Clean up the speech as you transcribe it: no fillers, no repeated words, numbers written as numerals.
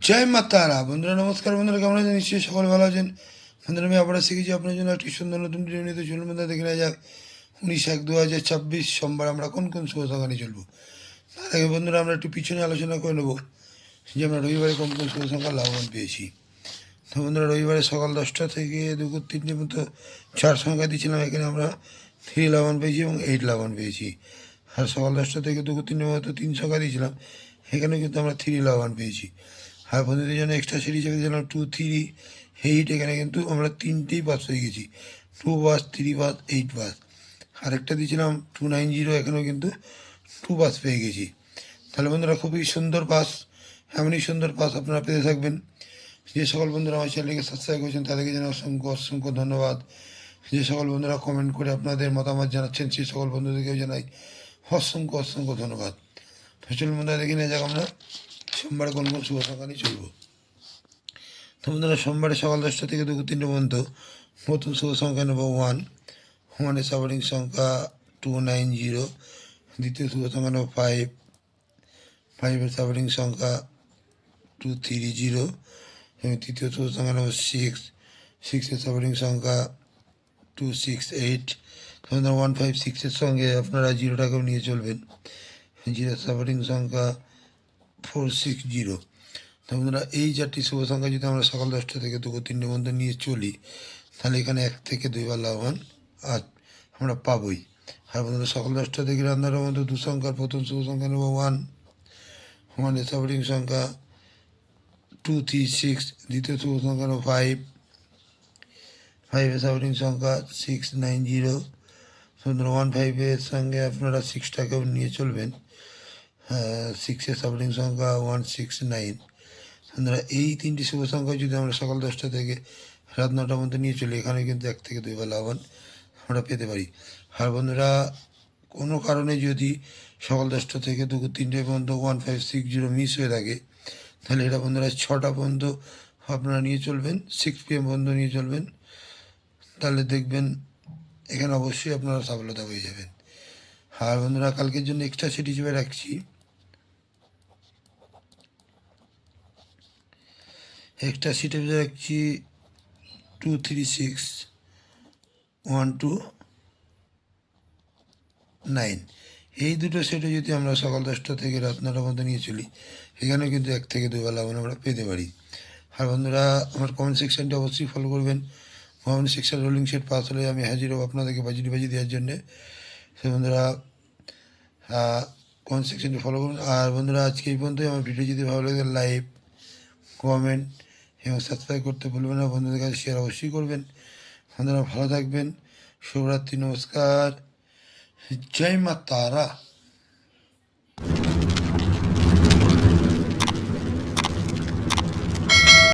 জয় মা তারা। বন্ধুরা নমস্কার। বন্ধুরা কেমন আছেন? নিশ্চয়ই সকলে ভালো আছেন। বন্ধুরা আমি আবার শিখেছি আপনার জন্য একটি সুন্দর নতুন ভিডিও নিতে। চলুন বন্ধুরা দেখে নেওয়া যাক 19/1/2026 সোমবার আমরা কোন কোন শুভ সংখ্যা নিয়ে চলবো। তার আগে বন্ধুরা আমরা একটু পিছনে আলোচনা করে নেবো যে আমরা রবিবারে কোন কোন শুভ সংখ্যা লাভবান পেয়েছি। তো বন্ধুরা রবিবারে সকাল 10টা থেকে দুপুর 3টে মতো 4 সংখ্যা দিয়েছিলাম। এখানে আমরা 3 লাভবান পেয়েছি এবং 8 লাভবান পেয়েছি। আর সকাল 10টা থেকে দুপুর 3টে মতো 3 সংখ্যা দিয়েছিলাম, এখানেও কিন্তু আমরা 3 লাভবান পেয়েছি। আর বন্ধুদের জন্য এক্সট্রা সিরিজ দিয়েছিলাম 2, 3, 8। এখানে কিন্তু আমরা 3টেই পাস হয়ে গেছি, 2 পাস, 3 পাস, 8 পাস। আরেকটা দিয়েছিলাম 290, এখানেও কিন্তু 2 পাস পেয়ে গেছি। তাহলে বন্ধুরা খুবই সুন্দর পাস, এমনই সুন্দর পাস আপনারা পেতে থাকবেন। যে সকল বন্ধুরা আমার চ্যানেলকে সাবস্ক্রাইব করেছেন তাদেরকে জানাই অসংখ্য অসংখ্য ধন্যবাদ। যে সকল বন্ধুরা কমেন্ট করে আপনাদের মতামত জানাচ্ছেন সেই সকল বন্ধুদেরকেও জানাই অসংখ্য অসংখ্য ধন্যবাদ। তো চলুন বন্ধুরা দেখে নেওয়া যাক আমরা সোমবার কোন কোন শুভ সংখ্যা নিয়ে চলবো। তো বন্ধুরা সোমবারে সকাল 10টা থেকে দুপুর 3টে পর্যন্ত নতুন শুভ সংখ্যা নেব 1। 1-এর সাবরিং সংখ্যা 290। দ্বিতীয় শুভ সংখ্যা নেব 5। 5-এর সাবরিং সংখ্যা 230 এবং তৃতীয় শুভ সংখ্যা নেব 6। 6-এর সাবরিং সংখ্যা 268। 156-এর সঙ্গে আপনারা 0টাকেও নিয়ে চলবেন। 0-এর সাবরিং সংখ্যা 460। তো বন্ধুরা এই 4টি শুভ সংখ্যা যদি আমরা সকাল 10টা থেকে দুপুর 3টে পর্যন্ত নিয়ে চলি, তাহলে এখানে 1 থেকে 2 বার লাভবান আর আমরা পাবোই। আর বন্ধুরা সকাল 10টা থেকে রান্নার মধ্যে 2 সংখ্যার প্রথম শুভ সংখ্যা নেব 1। 1-এর সাবরিং সংখ্যা 236। দ্বিতীয় শুভ সংখ্যা নেব 5। 5-এর সাবরিং সংখ্যা 690। বন্ধুরা 15-এর সঙ্গে আপনারা 6টাকেও নিয়ে চলবেন। 6-এর সাবরিং সংখ্যা 169। বন্ধুরা এই 3টি শুভ সংখ্যা যদি আমরা সকাল 10টা থেকে রাত 9টার মধ্যে নিয়ে চলি, এখানে কিন্তু 1 থেকে 2 বার লাভবান আমরা পেতে পারি। আর বন্ধুরা কোনো কারণে যদি সকাল 10টা থেকে দুপুর 3টে পর্যন্ত 1560 মিস হয়ে থাকে, তাহলে এটা বন্ধুরা 6টা পর্যন্ত আপনারা নিয়ে চলবেন, 6 PM পর্যন্ত নিয়ে চলবেন। তাহলে দেখবেন এখানে অবশ্যই আপনারা সফলতা পেয়ে যাবেন। আর বন্ধুরা কালকের জন্য এক্সট্রা সিট হিসেবে রাখছি একটা সিটে রাখছি 236, 129। এই দুটো সেটে যদি আমরা সকাল 10টা থেকে রাত 9টার মধ্যে নিয়ে চলি, এখানেও কিন্তু 1 থেকে 2 বার লাভবান আমরা পেতে পারি। আর বন্ধুরা আমার কমেন্ট সেকশানটা অবশ্যই ফলো করবেন। Comment section rolling set pass হলে আমি হাজির হব আপনাদেরকে বাজি দেওয়ার জন্যে। সে বন্ধুরা কমেন্ট সেকশনটি ফলো করুন। আর বন্ধুরা আজকে এই পর্যন্তই। আমার ভিডিও যদি ভালো লাগে লাইক, কমেন্ট এবং সাবস্ক্রাইব করতে ভুলবেন না। বন্ধুদের কাছে শেয়ার অবশ্যই করবেন। বন্ধুরা ভালো থাকবেন। শুভরাত্রি, নমস্কার, জয় মা তারা।